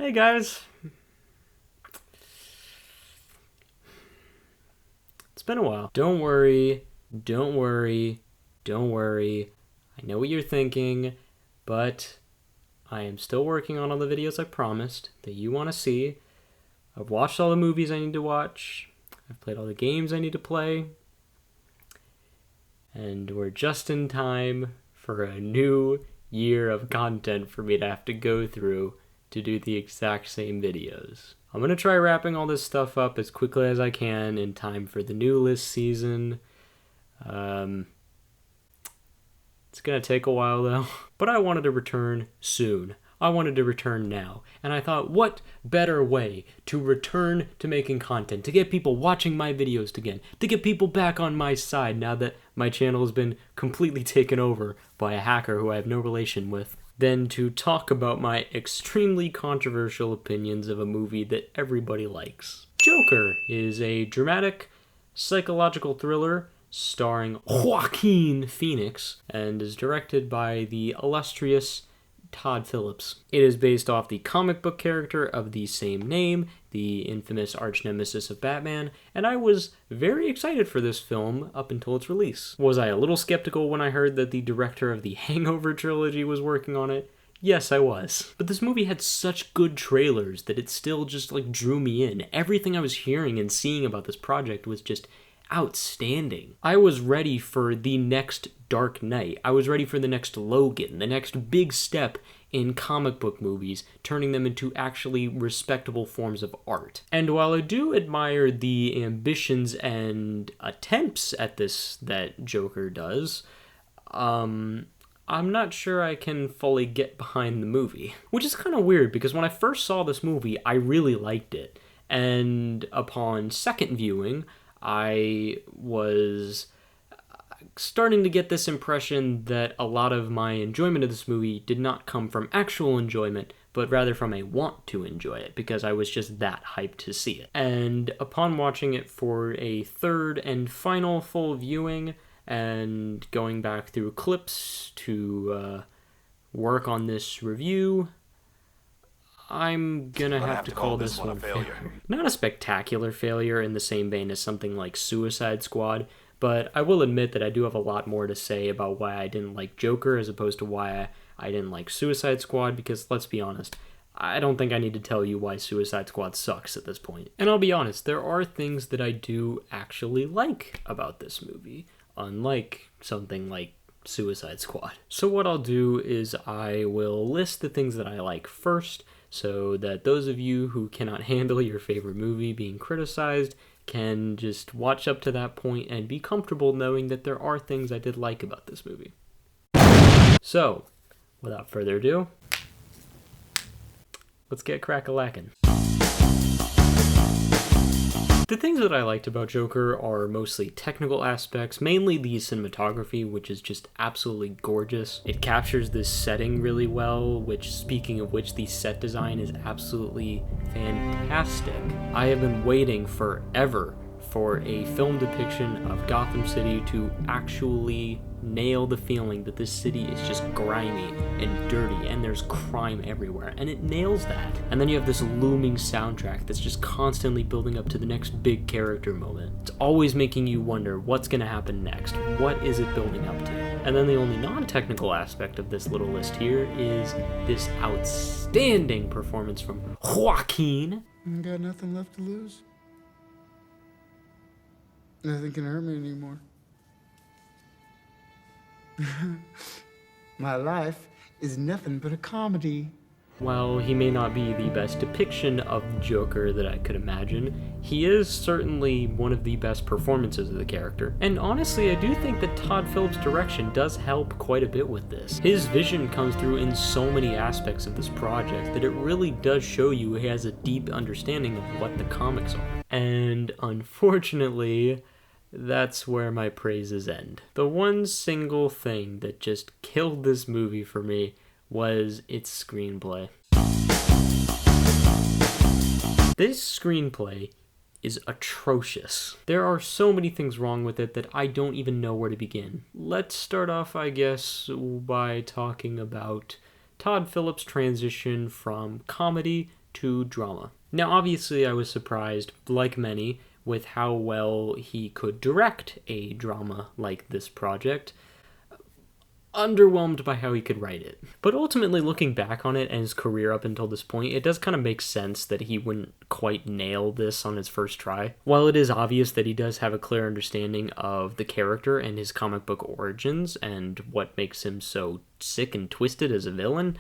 Hey guys, it's been a while. Don't worry, don't worry, don't worry. I know what you're thinking, but I am still working on all the videos I promised that you want to see. I've watched all the movies I need to watch. I've played all the games I need to play. And we're just in time for a new year of content for me to have to go through to do the exact same videos. I'm going to try wrapping all this stuff up as quickly as I can in time for the new list season. It's going to take a while though, but I wanted to return soon. I wanted to return now, and I thought, what better way to return to making content, to get people watching my videos again, to get people back on my side now that my channel has been completely taken over by a hacker who I have no relation with, than to talk about my extremely controversial opinions of a movie that everybody likes. Joker is a dramatic psychological thriller starring Joaquin Phoenix and is directed by the illustrious Todd Phillips. It is based off the comic book character of the same name, the infamous arch nemesis of Batman, and I was very excited for this film up until its release. Was I a little skeptical when I heard that the director of the Hangover trilogy was working on it? Yes, I was. But this movie had such good trailers that it still just drew me in. Everything I was hearing and seeing about this project was just outstanding. I was ready for the next Dark Knight. I was ready for the next Logan, the next big step in comic book movies, turning them into actually respectable forms of art. And while I do admire the ambitions and attempts at this that Joker does, I'm not sure I can fully get behind the movie. Which is kind of weird, because when I first saw this movie, I really liked it. And upon second viewing, I was starting to get this impression that a lot of my enjoyment of this movie did not come from actual enjoyment, but rather from a want to enjoy it, because I was just that hyped to see it. And upon watching it for a third and final full viewing, and going back through clips to work on this review, I'm gonna have to call this one a failure. Not a spectacular failure in the same vein as something like Suicide Squad, but I will admit that I do have a lot more to say about why I didn't like Joker as opposed to why I didn't like Suicide Squad, because let's be honest, I don't think I need to tell you why Suicide Squad sucks at this point. And I'll be honest, there are things that I do actually like about this movie, unlike something like Suicide Squad. So what I'll do is I will list the things that I like first, so that those of you who cannot handle your favorite movie being criticized can just watch up to that point and be comfortable knowing that there are things I did like about this movie. So, without further ado, let's get crack-a-lackin'. The things that I liked about Joker are mostly technical aspects, mainly the cinematography, which is just absolutely gorgeous. It captures this setting really well, which, speaking of which, the set design is absolutely fantastic. I have been waiting forever for a film depiction of Gotham City to actually nail the feeling that this city is just grimy and dirty and there's crime everywhere, and it nails that. And then you have this looming soundtrack that's just constantly building up to the next big character moment. It's always making you wonder what's gonna happen next, what is it building up to. And then the only non-technical aspect of this little list here is this outstanding performance from Joaquin. I got nothing left to lose. Nothing can hurt me anymore. My life is nothing but a comedy. While he may not be the best depiction of Joker that I could imagine, he is certainly one of the best performances of the character. And honestly, I do think that Todd Phillips' direction does help quite a bit with this. His vision comes through in so many aspects of this project that it really does show you he has a deep understanding of what the comics are. And unfortunately, that's where my praises end. The one single thing that just killed this movie for me was its screenplay. This screenplay is atrocious. There are so many things wrong with it that I don't even know where to begin. Let's start off, I guess, by talking about Todd Phillips' transition from comedy to drama. Now, obviously, I was surprised, like many, with how well he could direct a drama like this project. Underwhelmed by how he could write it. But ultimately, looking back on it and his career up until this point, it does kind of make sense that he wouldn't quite nail this on his first try. While it is obvious that he does have a clear understanding of the character and his comic book origins and what makes him so sick and twisted as a villain,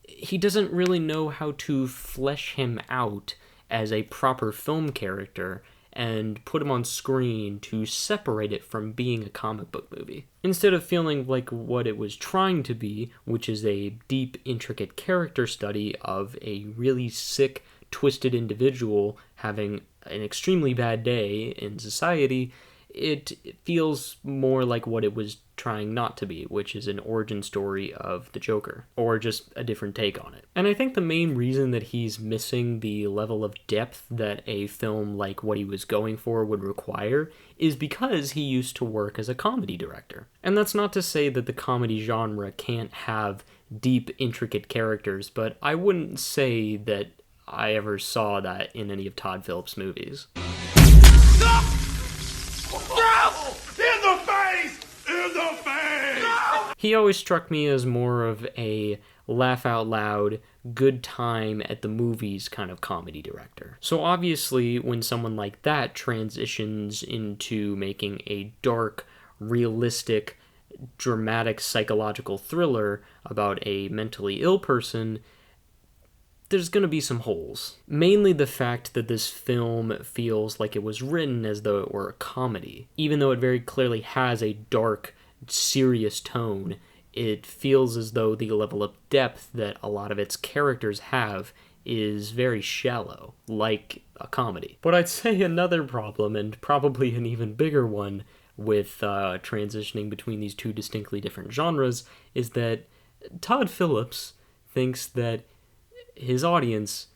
he doesn't really know how to flesh him out as a proper film character and put him on screen to separate it from being a comic book movie. Instead of feeling like what it was trying to be, which is a deep, intricate character study of a really sick, twisted individual having an extremely bad day in society, it feels more like what it was trying not to be, which is an origin story of the Joker, or just a different take on it. And I think the main reason that he's missing the level of depth that a film like what he was going for would require is because he used to work as a comedy director. And that's not to say that the comedy genre can't have deep, intricate characters, but I wouldn't say that I ever saw that in any of Todd Phillips' movies. In the face! In the face! No! He always struck me as more of a laugh out loud, good time at the movies kind of comedy director. So obviously, when someone like that transitions into making a dark, realistic, dramatic psychological thriller about a mentally ill person, there's going to be some holes. Mainly the fact that this film feels like it was written as though it were a comedy. Even though it very clearly has a dark, serious tone, it feels as though the level of depth that a lot of its characters have is very shallow, like a comedy. But I'd say another problem, and probably an even bigger one, with transitioning between these two distinctly different genres, is that Todd Phillips thinks that his audience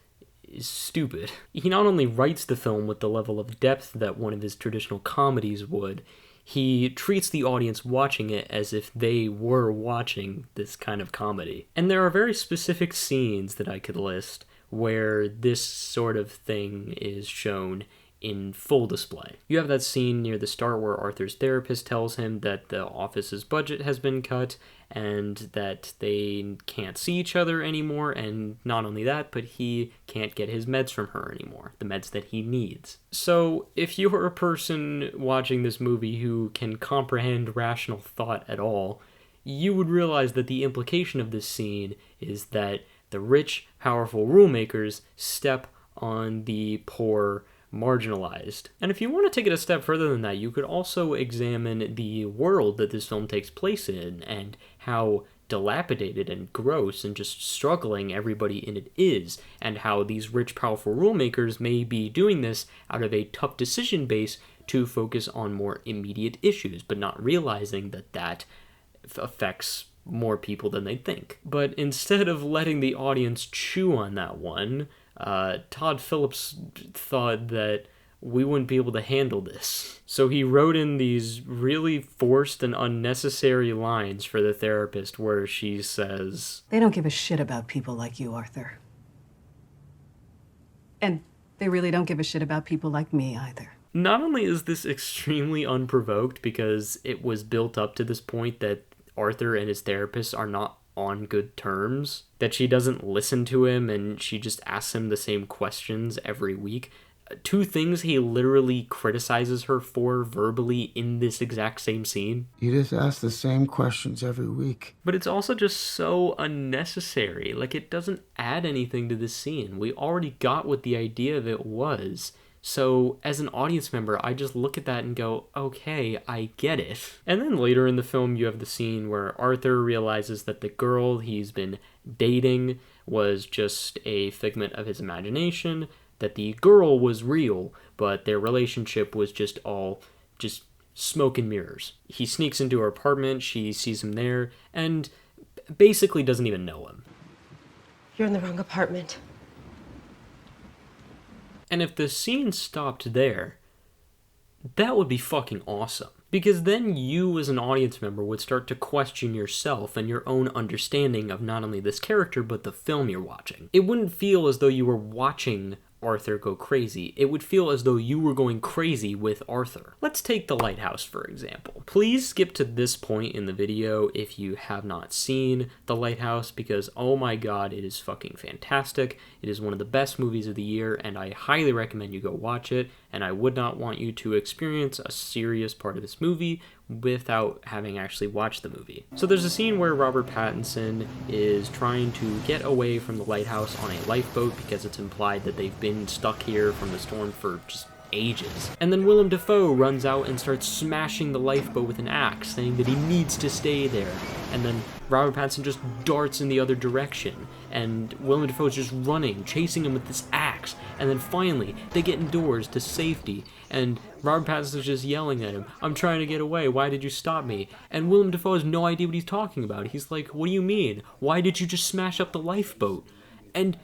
is stupid. He not only writes the film with the level of depth that one of his traditional comedies would, he treats the audience watching it as if they were watching this kind of comedy. And there are very specific scenes that I could list where this sort of thing is shown in full display. You have that scene near the start where Arthur's therapist tells him that the office's budget has been cut and that they can't see each other anymore, and not only that, but he can't get his meds from her anymore, the meds that he needs. So if you're a person watching this movie who can comprehend rational thought at all, you would realize that the implication of this scene is that the rich, powerful rulemakers step on the poor, marginalized. And if you want to take it a step further than that, you could also examine the world that this film takes place in and how dilapidated and gross and just struggling everybody in it is, and how these rich, powerful rulemakers may be doing this out of a tough decision base to focus on more immediate issues, but not realizing that that affects more people than they think. But instead of letting the audience chew on that one, Todd Phillips thought that we wouldn't be able to handle this. So he wrote in these really forced and unnecessary lines for the therapist where she says, "They don't give a shit about people like you, Arthur. And they really don't give a shit about people like me either." Not only is this extremely unprovoked because it was built up to this point that Arthur and his therapist are not on good terms, that she doesn't listen to him and she just asks him the same questions every week. Two things he literally criticizes her for verbally in this exact same scene. You just ask the same questions every week. But it's also just so unnecessary. Like, it doesn't add anything to this scene. We already got what the idea of it was. So, as an audience member, I just look at that and go, okay, I get it. And then later in the film, you have the scene where Arthur realizes that the girl he's been dating was just a figment of his imagination, that the girl was real, but their relationship was just smoke and mirrors. He sneaks into her apartment, she sees him there, and basically doesn't even know him. "You're in the wrong apartment." And if the scene stopped there, that would be fucking awesome. Because then you as an audience member would start to question yourself and your own understanding of not only this character, but the film you're watching. It wouldn't feel as though you were watching Arthur go crazy. It would feel as though you were going crazy with Arthur. Let's take The Lighthouse, for example. Please skip to this point in the video if you have not seen The Lighthouse, because oh my god, it is fucking fantastic. It is one of the best movies of the year, and I highly recommend you go watch it, and I would not want you to experience a serious part of this movie without having actually watched the movie. So there's a scene where Robert Pattinson is trying to get away from the lighthouse on a lifeboat because it's implied that they've been stuck here from the storm for just ages. And then Willem Dafoe runs out and starts smashing the lifeboat with an axe, saying that he needs to stay there. And then Robert Pattinson just darts in the other direction, and Willem Dafoe is just running, chasing him with this axe. And then finally, they get indoors to safety, and Robert Pattinson is just yelling at him, "I'm trying to get away, why did you stop me?" And Willem Dafoe has no idea what he's talking about. He's like, "What do you mean? Why did you just smash up the lifeboat?" And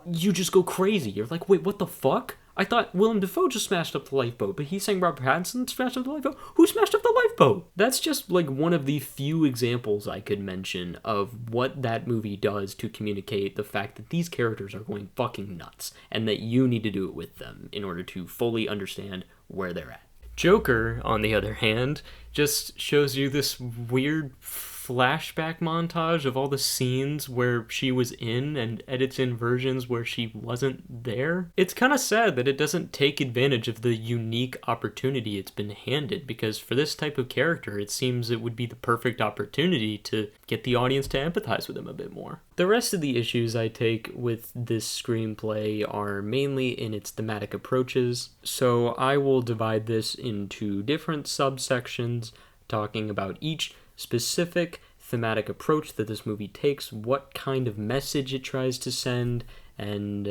you just go crazy. You're like, wait, what the fuck? I thought Willem Dafoe just smashed up the lifeboat, but he's saying Robert Pattinson smashed up the lifeboat? Who smashed up the lifeboat? That's just like one of the few examples I could mention of what that movie does to communicate the fact that these characters are going fucking nuts, and that you need to do it with them in order to fully understand where they're at. Joker, on the other hand, just shows you this weird flashback montage of all the scenes where she was in and edits in versions where she wasn't there. It's kind of sad that it doesn't take advantage of the unique opportunity it's been handed, because for this type of character, it seems it would be the perfect opportunity to get the audience to empathize with him a bit more. The rest of the issues I take with this screenplay are mainly in its thematic approaches, so I will divide this into different subsections, talking about each specific thematic approach that this movie takes, what kind of message it tries to send, and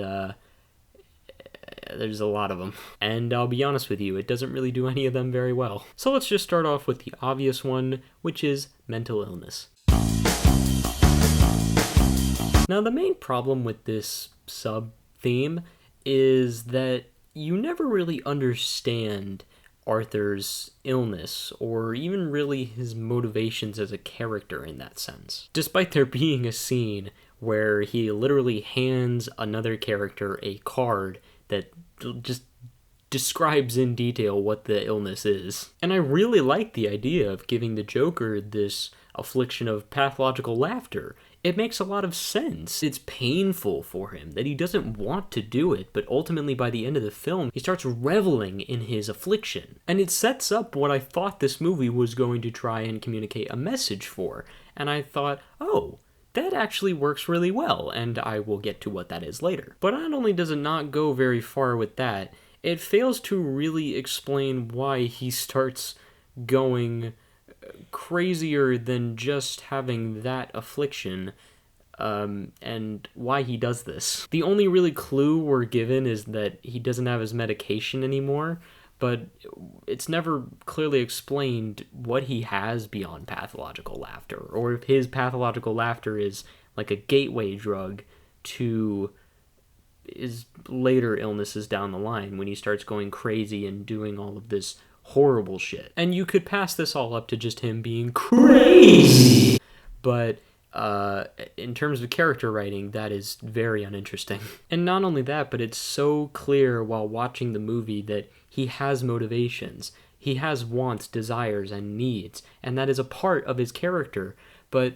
there's a lot of them. And I'll be honest with you, it doesn't really do any of them very well. So let's just start off with the obvious one, which is mental illness. Now, the main problem with this sub-theme is that you never really understand Arthur's illness, or even really his motivations as a character in that sense. Despite there being a scene where he literally hands another character a card that just describes in detail what the illness is. And I really like the idea of giving the Joker this affliction of pathological laughter. It makes a lot of sense. It's painful for him that he doesn't want to do it, but ultimately by the end of the film, he starts reveling in his affliction. And it sets up what I thought this movie was going to try and communicate a message for. And I thought, oh, that actually works really well, and I will get to what that is later. But not only does it not go very far with that, it fails to really explain why he starts going crazier than just having that affliction, and why he does this. The only really clue we're given is that he doesn't have his medication anymore, but it's never clearly explained what he has beyond pathological laughter, or if his pathological laughter is like a gateway drug to his later illnesses down the line when he starts going crazy and doing all of this horrible shit. And you could pass this all up to just him being crazy, but in terms of character writing, that is very uninteresting. And not only that, but it's so clear while watching the movie that he has motivations, he has wants, desires, and needs, and that is a part of his character, but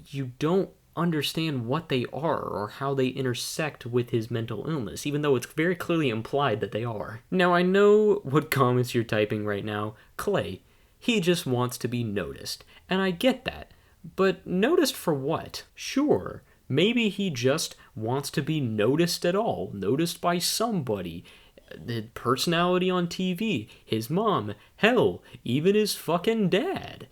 you don't understand what they are or how they intersect with his mental illness, even though it's very clearly implied that they are. Now, I know what comments you're typing right now. Clay, he just wants to be noticed, and I get that, but noticed for what? Sure, maybe he just wants to be noticed at all, noticed by somebody, the personality on TV, his mom, hell, even his fucking dad.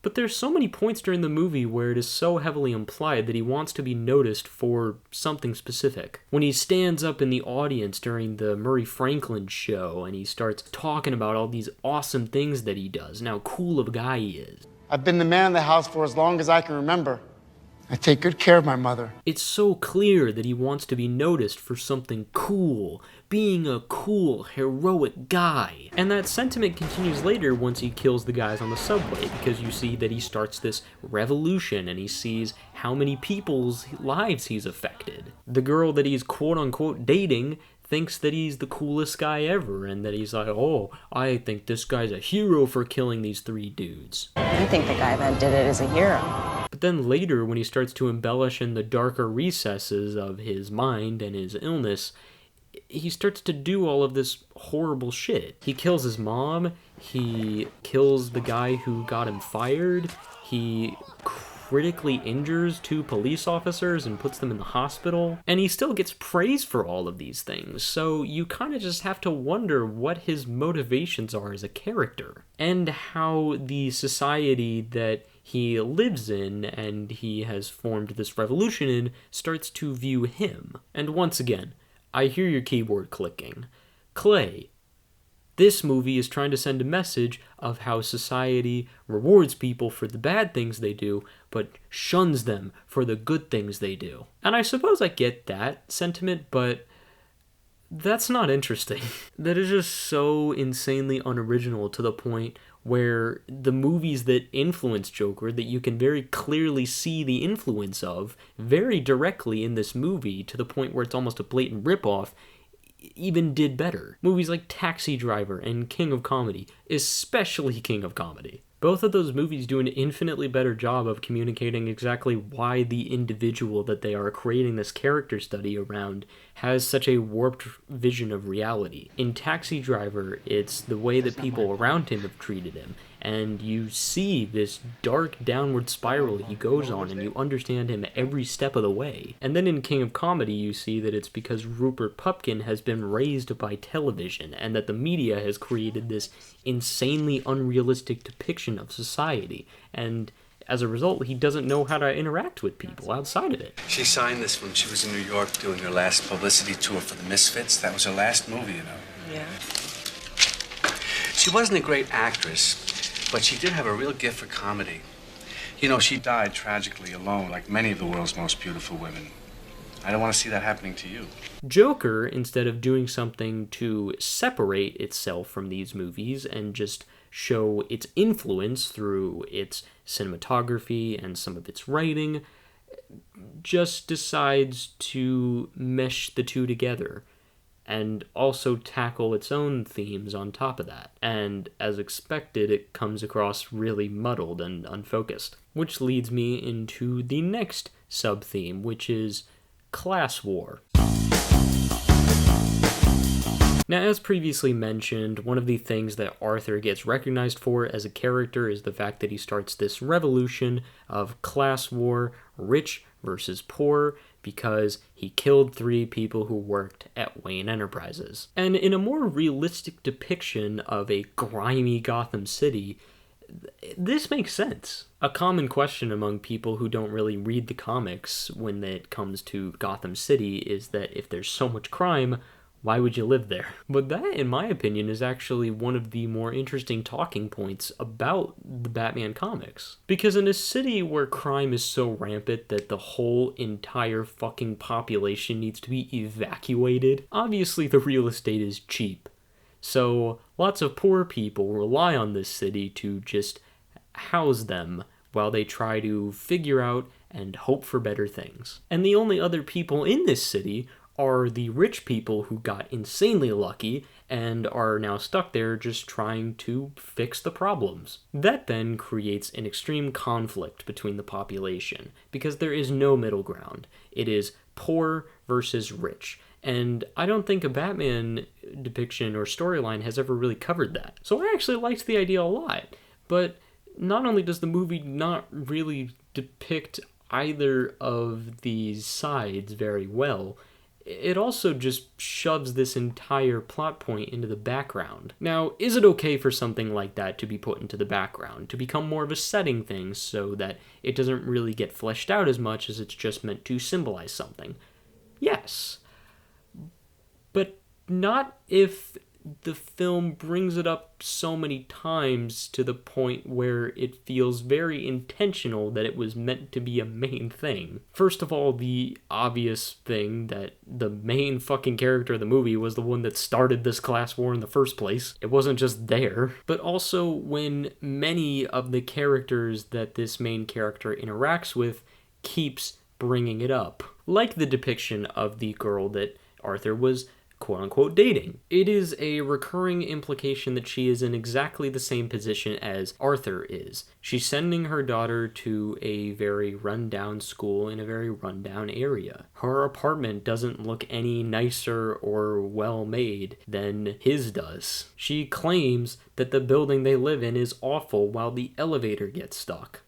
But there's so many points during the movie where it is so heavily implied that he wants to be noticed for something specific. When he stands up in the audience during the Murray Franklin show and he starts talking about all these awesome things that he does and how cool of a guy he is. I've been the man of the house for as long as I can remember. I take good care of my mother. It's so clear that he wants to be noticed for something cool, being a cool, heroic guy. And that sentiment continues later once he kills the guys on the subway, because you see that he starts this revolution and he sees how many people's lives he's affected. The girl that he's quote-unquote dating thinks that he's the coolest guy ever, and that he's like, oh, I think this guy's a hero for killing these 3 dudes. I think the guy that did it is a hero. But then later, when he starts to embellish in the darker recesses of his mind and his illness, he starts to do all of this horrible shit. He kills his mom, he kills the guy who got him fired, he critically injures 2 police officers and puts them in the hospital, and he still gets praise for all of these things, so you kind of just have to wonder what his motivations are as a character, and how the society that he lives in and he has formed this revolution in starts to view him. And once again, I hear your keyboard clicking. Clay, this movie is trying to send a message of how society rewards people for the bad things they do, but shuns them for the good things they do. And I suppose I get that sentiment, but that's not interesting. That is just so insanely unoriginal to the point where the movies that influence Joker, that you can very clearly see the influence of very directly in this movie, to the point where it's almost a blatant ripoff, even did better. Movies like Taxi Driver and King of Comedy, especially King of Comedy. Both of those movies do an infinitely better job of communicating exactly why the individual that they are creating this character study around has such a warped vision of reality. In Taxi Driver, it's the way that people around him have treated him, and you see this dark downward spiral he goes on, and you understand him every step of the way. And then in King of Comedy, you see that it's because Rupert Pupkin has been raised by television, and that the media has created this insanely unrealistic depiction of society, and as a result, he doesn't know how to interact with people outside of it. She signed this when she was in New York doing her last publicity tour for the Misfits. That was her last movie, you know. Yeah. She wasn't a great actress, but she did have a real gift for comedy. You know, she died tragically alone, like many of the world's most beautiful women. I don't want to see that happening to you. Joker, instead of doing something to separate itself from these movies and just show its influence through its cinematography and some of its writing, just decides to mesh the two together and also tackle its own themes on top of that. And as expected, it comes across really muddled and unfocused. Which leads me into the next sub-theme, which is class war. Now, as previously mentioned, one of the things that Arthur gets recognized for as a character is the fact that he starts this revolution of class war, rich versus poor, because he killed 3 people who worked at Wayne Enterprises. And in a more realistic depiction of a grimy Gotham City, this makes sense. A common question among people who don't really read the comics when it comes to Gotham City is that if there's so much crime, why would you live there? But that, in my opinion, is actually one of the more interesting talking points about the Batman comics. Because in a city where crime is so rampant that the whole entire fucking population needs to be evacuated, obviously the real estate is cheap. So lots of poor people rely on this city to just house them while they try to figure out and hope for better things. And the only other people in this city are the rich people who got insanely lucky and are now stuck there just trying to fix the problems. That then creates an extreme conflict between the population, because there is no middle ground. It is poor versus rich. And I don't think a Batman depiction or storyline has ever really covered that. So I actually liked the idea a lot. But not only does the movie not really depict either of these sides very well, it also just shoves this entire plot point into the background. Now, is it okay for something like that to be put into the background, to become more of a setting thing so that it doesn't really get fleshed out as much as it's just meant to symbolize something? Yes. But not if the film brings it up so many times to the point where it feels very intentional that it was meant to be a main thing. First of all, the obvious thing that the main fucking character of the movie was the one that started this class war in the first place. It wasn't just there. But also when many of the characters that this main character interacts with keeps bringing it up. Like the depiction of the girl that Arthur was quote-unquote dating. It is a recurring implication that she is in exactly the same position as Arthur is. She's sending her daughter to a very run-down school in a very run-down area. Her apartment doesn't look any nicer or well-made than his does. She claims that the building they live in is awful while the elevator gets stuck.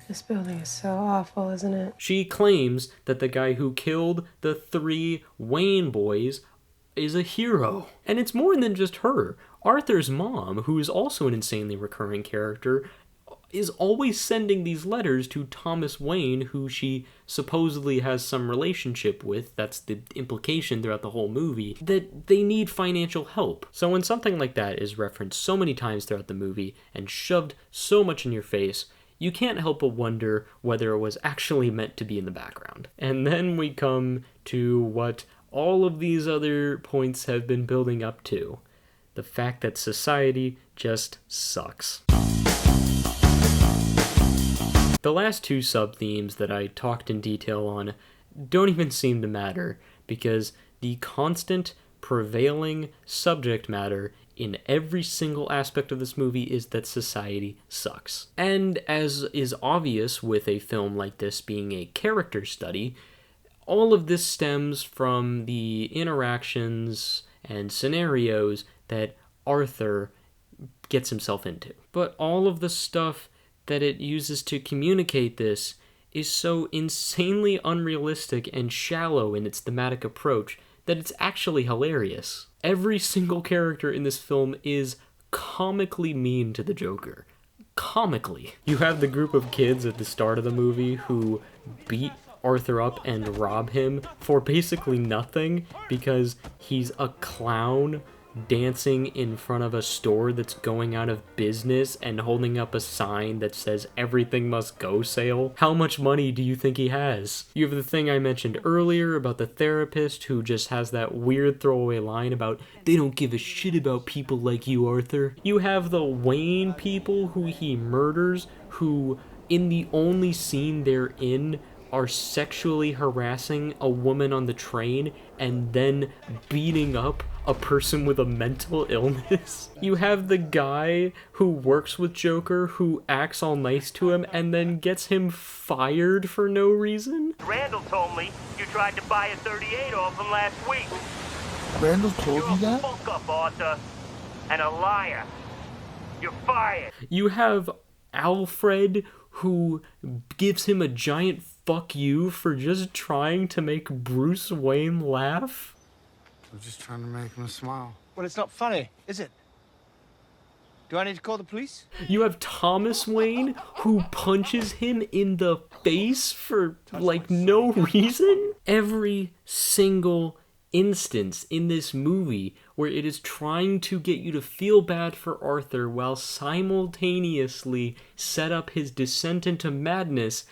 This building is so awful, isn't it? She claims that the guy who killed the 3 Wayne boys is a hero. And it's more than just her. Arthur's mom, who is also an insanely recurring character, is always sending these letters to Thomas Wayne, who she supposedly has some relationship with. That's the implication throughout the whole movie, that they need financial help. So when something like that is referenced so many times throughout the movie and shoved so much in your face, you can't help but wonder whether it was actually meant to be in the background. And then we come to what all of these other points have been building up to. The fact that society just sucks. The last 2 sub-themes that I talked in detail on don't even seem to matter, because the constant prevailing subject matter in every single aspect of this movie is that society sucks. And as is obvious with a film like this being a character study, all of this stems from the interactions and scenarios that Arthur gets himself into. But all of the stuff that it uses to communicate this is so insanely unrealistic and shallow in its thematic approach that it's actually hilarious. Every single character in this film is comically mean to the Joker. Comically. You have the group of kids at the start of the movie who beat Arthur up and rob him for basically nothing because he's a clown dancing in front of a store that's going out of business and holding up a sign that says everything must go sale. How much money do you think he has? You have the thing I mentioned earlier about the therapist who just has that weird throwaway line about they don't give a shit about people like you, Arthur. You have the Wayne people who he murders, who in the only scene they're in are sexually harassing a woman on the train and then beating up a person with a mental illness. You have the guy who works with Joker who acts all nice to him and then gets him fired for no reason. Randall told me you tried to buy a 38 off him last week. Randall told you You're a that? fuck-up, Arthur, and a liar. You're fired. You have Alfred who gives him a giant fuck you for just trying to make Bruce Wayne laugh. I'm just trying to make him smile. Well, it's not funny, is it? Do I need to call the police? You have Thomas Wayne who punches him in the face for like no reason. Every single instance in this movie where it is trying to get you to feel bad for Arthur while simultaneously set up his descent into madness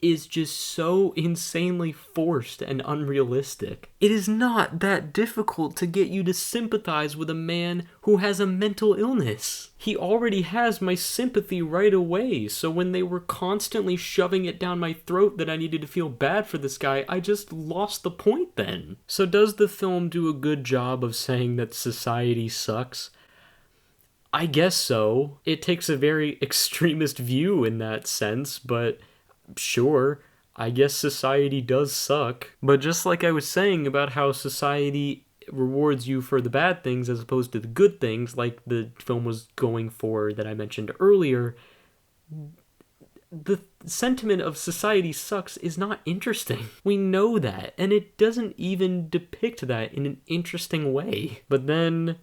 is just so insanely forced and unrealistic. It is not that difficult to get you to sympathize with a man who has a mental illness. He already has my sympathy right away, so when they were constantly shoving it down my throat that I needed to feel bad for this guy, I just lost the point then. So does the film do a good job of saying that society sucks? I guess so. It takes a very extremist view in that sense, but sure, I guess society does suck. But just like I was saying about how society rewards you for the bad things as opposed to the good things, like the film was going for that I mentioned earlier, the sentiment of society sucks is not interesting. We know that, and it doesn't even depict that in an interesting way. But then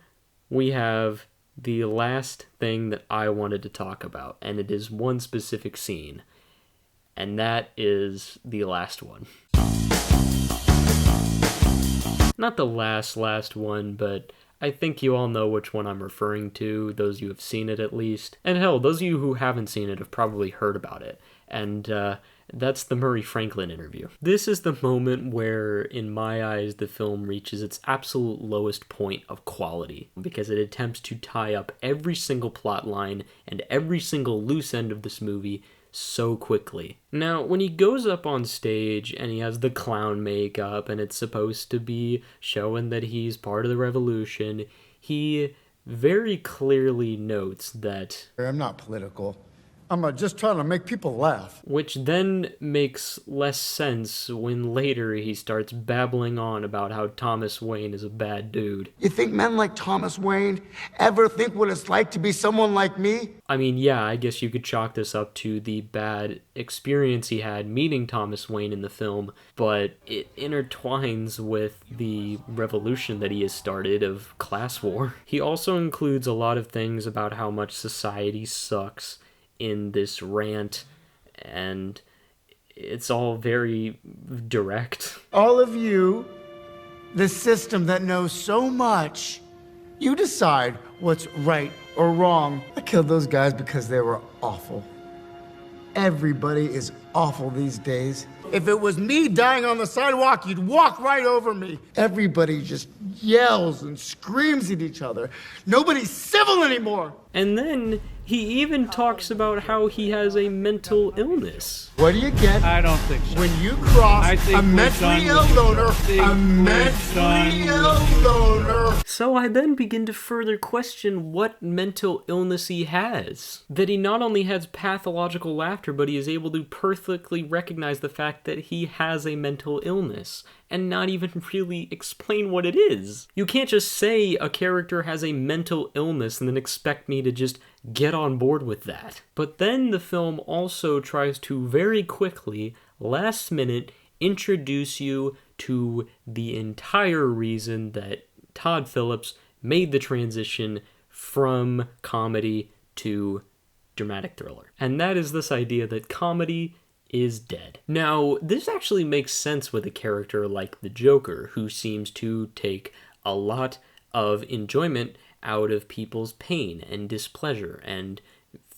we have the last thing that I wanted to talk about, and it is one specific scene. And that is the last one. Not the last one, but I think you all know which one I'm referring to, those you have seen it at least. And hell, those of you who haven't seen it have probably heard about it. And that's the Murray Franklin interview. This is the moment where, in my eyes, the film reaches its absolute lowest point of quality, because it attempts to tie up every single plot line and every single loose end of this movie so quickly. Now, when he goes up on stage and he has the clown makeup and it's supposed to be showing that he's part of the revolution, he very clearly notes that I'm not political. I'm just trying to make people laugh. which then makes less sense when later he starts babbling on about how Thomas Wayne is a bad dude. You think men like Thomas Wayne ever think what it's like to be someone like me? I mean, yeah, I guess you could chalk this up to the bad experience he had meeting Thomas Wayne in the film, but it intertwines with the revolution that he has started of class war. He also includes a lot of things about how much society sucks in this rant, and it's all very direct. All of you, the system that knows so much, you decide what's right or wrong. I killed those guys because they were awful. Everybody is awful these days. If it was me dying on the sidewalk, you'd walk right over me. Everybody just yells and screams at each other. Nobody's civil anymore. And then he even talks about how he has a mental illness. What do you get? I don't think so. When you cross I think a we're mentally done ill with loner, it. a mentally ill loner. So I then begin to further question what mental illness he has. That he not only has pathological laughter, but he is able to perfectly recognize the fact that he has a mental illness, and not even really explain what it is. You can't just say a character has a mental illness and then expect me to just get on board with that. But then the film also tries to very quickly, last minute, introduce you to the entire reason that Todd Phillips made the transition from comedy to dramatic thriller. And that is this idea that comedy is dead. Now, this actually makes sense with a character like the Joker, who seems to take a lot of enjoyment out of people's pain and displeasure and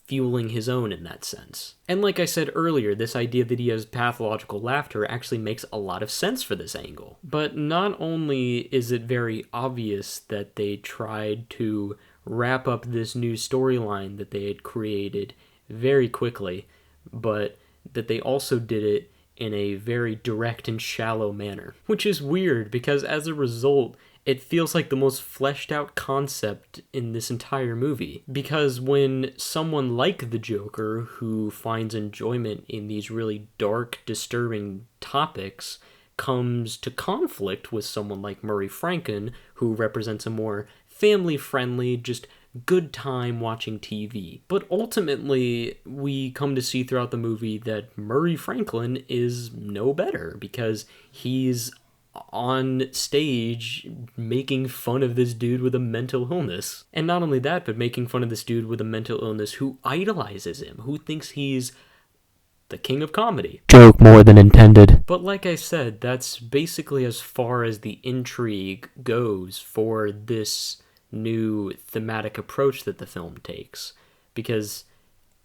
fueling his own in that sense. And like I said earlier, this idea that he has pathological laughter actually makes a lot of sense for this angle. But not only is it very obvious that they tried to wrap up this new storyline that they had created very quickly, but that they also did it in a very direct and shallow manner. Which is weird, because as a result, it feels like the most fleshed out concept in this entire movie. Because when someone like the Joker, who finds enjoyment in these really dark, disturbing topics, comes to conflict with someone like Murray Franklin, who represents a more family-friendly, just good time watching TV. But ultimately, we come to see throughout the movie that Murray Franklin is no better, because he's on stage making fun of this dude with a mental illness. And not only that, but making fun of this dude with a mental illness who idolizes him, who thinks he's the king of comedy. Joke more than intended. But like I said, that's basically as far as the intrigue goes for this new thematic approach that the film takes, because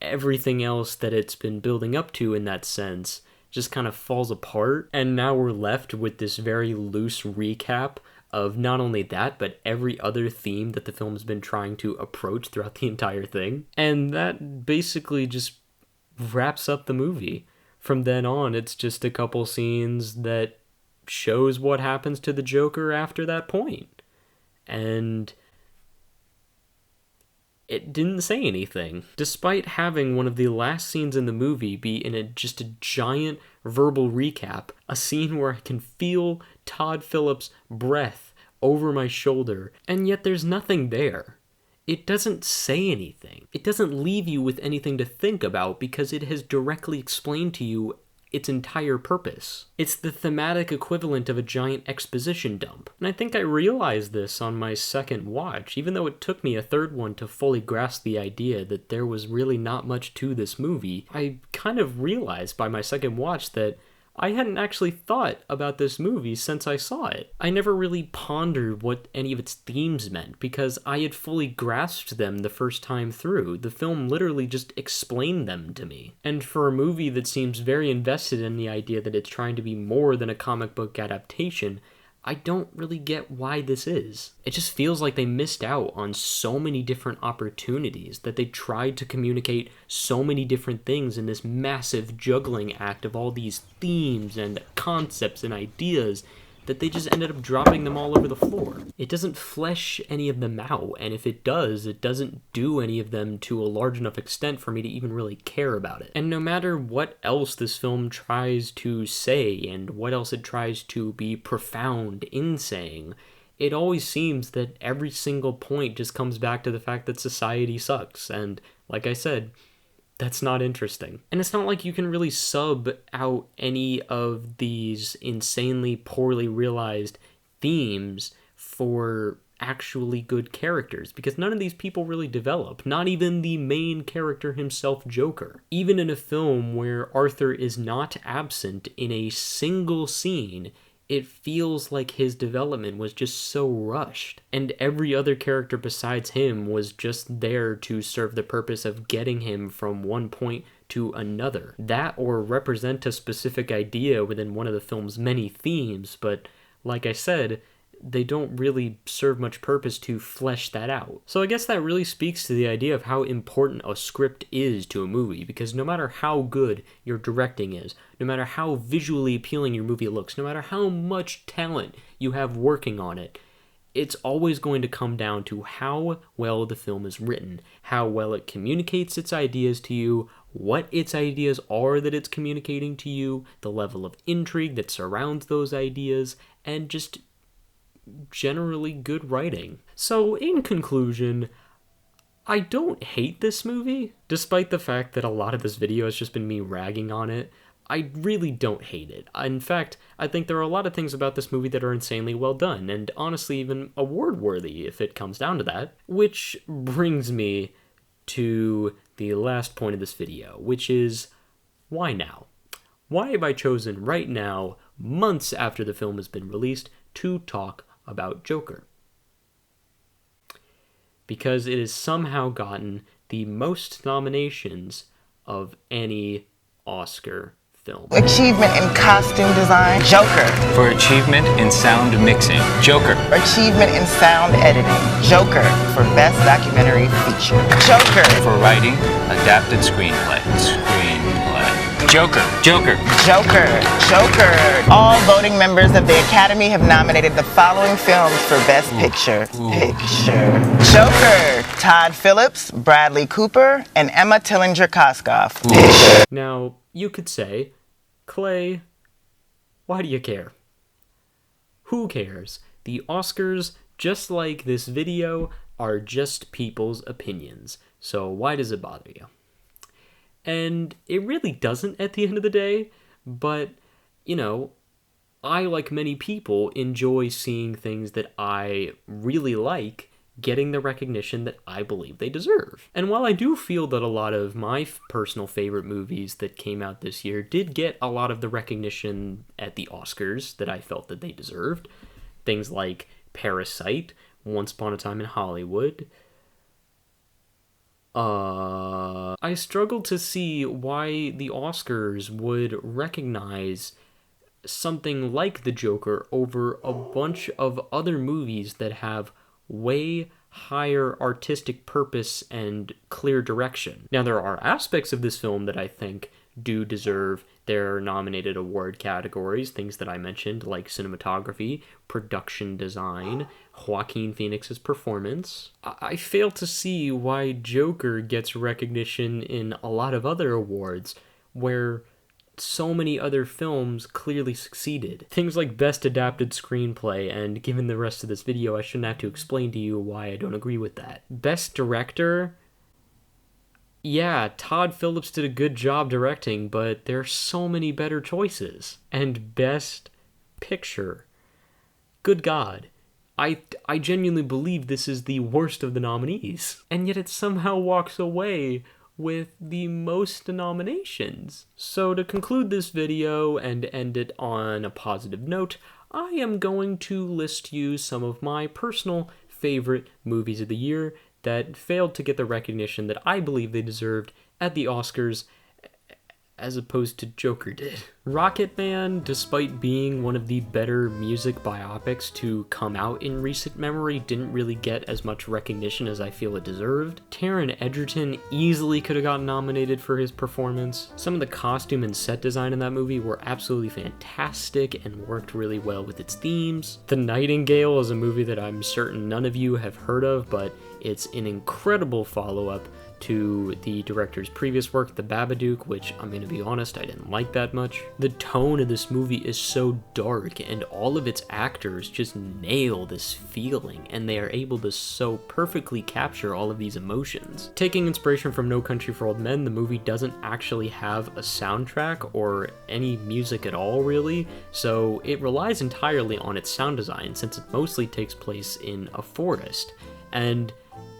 everything else that it's been building up to in that sense just kind of falls apart, and now we're left with this very loose recap of not only that, but every other theme that the film has been trying to approach throughout the entire thing. And that basically just wraps up the movie. From then on, it's just a couple scenes that shows what happens to the Joker after that point. And it didn't say anything, despite having one of the last scenes in the movie be in just a giant verbal recap, a scene where I can feel Todd Phillips' breath over my shoulder, and yet there's nothing there. It doesn't say anything. It doesn't leave you with anything to think about, because it has directly explained to you its entire purpose. It's the thematic equivalent of a giant exposition dump. And I think I realized this on my second watch, even though it took me a third one to fully grasp the idea that there was really not much to this movie. I kind of realized by my second watch that I hadn't actually thought about this movie since I saw it. I never really pondered what any of its themes meant because I had fully grasped them the first time through. The film literally just explained them to me. And for a movie that seems very invested in the idea that it's trying to be more than a comic book adaptation, I don't really get why this is. It just feels like they missed out on so many different opportunities, that they tried to communicate so many different things in this massive juggling act of all these themes and concepts and ideas, that they just ended up dropping them all over the floor. It doesn't flesh any of them out, and if it does, it doesn't do any of them to a large enough extent for me to even really care about it. And no matter what else this film tries to say, and what else it tries to be profound in saying, it always seems that every single point just comes back to the fact that society sucks, and like I said, that's not interesting. And it's not like you can really sub out any of these insanely poorly realized themes for actually good characters, because none of these people really develop, not even the main character himself, Joker. Even in a film where Arthur is not absent in a single scene, it feels like his development was just so rushed, and every other character besides him was just there to serve the purpose of getting him from one point to another. That or represent a specific idea within one of the film's many themes, but like I said, they don't really serve much purpose to flesh that out. So I guess that really speaks to the idea of how important a script is to a movie, because no matter how good your directing is, no matter how visually appealing your movie looks, no matter how much talent you have working on it, it's always going to come down to how well the film is written, how well it communicates its ideas to you, what its ideas are that it's communicating to you, the level of intrigue that surrounds those ideas, and just generally good writing. So in conclusion, I don't hate this movie, despite the fact that a lot of this video has just been me ragging on it. I really don't hate it. In fact, I think there are a lot of things about this movie that are insanely well done, and honestly even award-worthy if it comes down to that. Which brings me to the last point of this video, which is, why now? Why have I chosen right now, months after the film has been released, to talk about Joker? Because it has somehow gotten the most nominations of any Oscar film. Achievement in costume design, Joker. For achievement in sound mixing, Joker. For achievement in sound editing, Joker. For best documentary feature, Joker. For writing, adapted screenplay. Joker. Joker. Joker. Joker. All voting members of the Academy have nominated the following films for Best Picture. Joker. Todd Phillips, Bradley Cooper, and Emma Tillinger-Koskoff. Now, you could say, Clay, why do you care? Who cares? The Oscars, just like this video, are just people's opinions. So why does it bother you? And it really doesn't at the end of the day, but, you know, I, like many people, enjoy seeing things that I really like getting the recognition that I believe they deserve. And while I do feel that a lot of my personal favorite movies that came out this year did get a lot of the recognition at the Oscars that I felt that they deserved, things like Parasite, Once Upon a Time in Hollywood, I struggle to see why the Oscars would recognize something like The Joker over a bunch of other movies that have way higher artistic purpose and clear direction. Now, there are aspects of this film that I think do deserve their nominated award categories, things that I mentioned, like cinematography, production design, Joaquin Phoenix's performance. I fail to see why Joker gets recognition in a lot of other awards where so many other films clearly succeeded. Things like Best Adapted Screenplay, and given the rest of this video, I shouldn't have to explain to you why I don't agree with that. Best Director, yeah, Todd Phillips did a good job directing, but there are so many better choices. And Best Picture, good God, I genuinely believe this is the worst of the nominees. And yet it somehow walks away with the most nominations. So to conclude this video and end it on a positive note, I am going to list you some of my personal favorite movies of the year that failed to get the recognition that I believe they deserved at the Oscars, as opposed to Joker did. Rocketman, despite being one of the better music biopics to come out in recent memory, didn't really get as much recognition as I feel it deserved. Taron Egerton easily could have gotten nominated for his performance. Some of the costume and set design in that movie were absolutely fantastic and worked really well with its themes. The Nightingale is a movie that I'm certain none of you have heard of, but it's an incredible follow-up to the director's previous work, The Babadook, which, I'm gonna be honest, I didn't like that much. The tone of this movie is so dark, and all of its actors just nail this feeling, and they are able to so perfectly capture all of these emotions. Taking inspiration from No Country for Old Men, the movie doesn't actually have a soundtrack or any music at all, really, so it relies entirely on its sound design, since it mostly takes place in a forest, and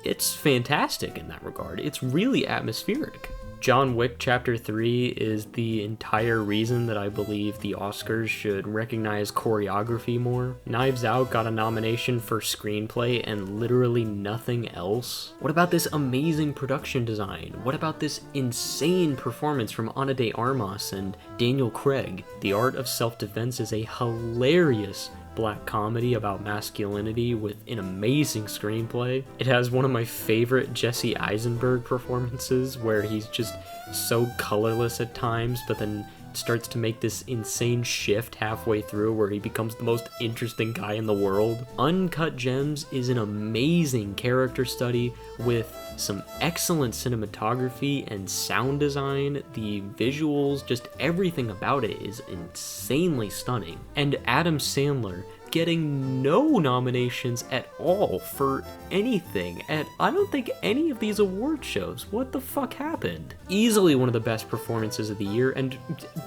it's fantastic in that regard. It's really atmospheric. John Wick Chapter 3 is the entire reason that I believe the Oscars should recognize choreography more. Knives Out got a nomination for screenplay and literally nothing else. What about this amazing production design? What about this insane performance from Ana de Armas and Daniel Craig? The Art of Self-Defense is a hilarious black comedy about masculinity with an amazing screenplay. It has one of my favorite Jesse Eisenberg performances where he's just so colorless at times, but then starts to make this insane shift halfway through where he becomes the most interesting guy in the world. Uncut Gems is an amazing character study with some excellent cinematography and sound design. The visuals, just everything about it is insanely stunning. And Adam Sandler getting no nominations at all for anything at, I don't think, any of these award shows. What the fuck happened? Easily one of the best performances of the year, and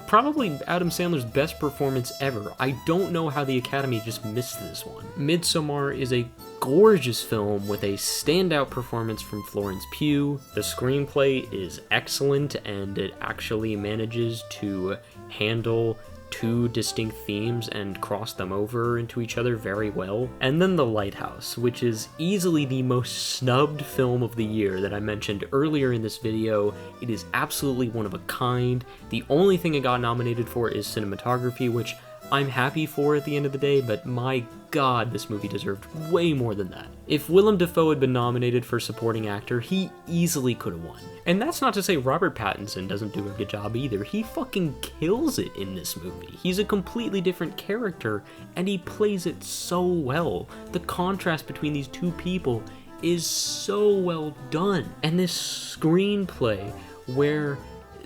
probably Adam Sandler's best performance ever. I don't know how the Academy just missed this one. Midsommar is a gorgeous film with a standout performance from Florence Pugh. The screenplay is excellent, and it actually manages to handle two distinct themes and cross them over into each other very well. And then The Lighthouse, which is easily the most snubbed film of the year that I mentioned earlier in this video. It is absolutely one of a kind. The only thing it got nominated for is cinematography, which I'm happy for at the end of the day, but my god, this movie deserved way more than that. If Willem Dafoe had been nominated for supporting actor, he easily could have won. And that's not to say Robert Pattinson doesn't do a good job either. He fucking kills it in this movie. He's a completely different character, and he plays it so well. The contrast between these two people is so well done. And this screenplay where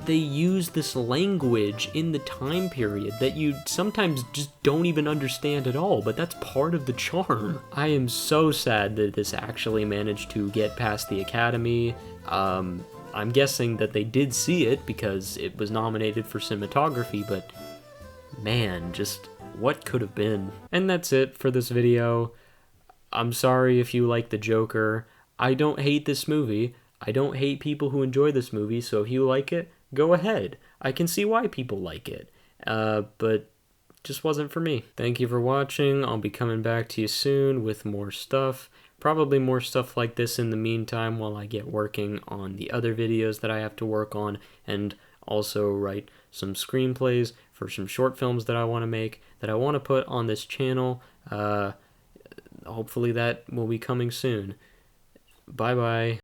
they use this language in the time period that you sometimes just don't even understand at all, but that's part of the charm. I am so sad that this actually managed to get past the Academy. I'm guessing that they did see it because it was nominated for cinematography, but man, just what could have been. And that's it for this video. I'm sorry if you like the Joker. I don't hate this movie. I don't hate people who enjoy this movie, so if you like it, go ahead. I can see why people like it, but just wasn't for me. Thank you for watching. I'll be coming back to you soon with more stuff. Probably more stuff like this in the meantime while I get working on the other videos that I have to work on, and also write some screenplays for some short films that I want to make, that I want to put on this channel. Hopefully that will be coming soon. Bye-bye.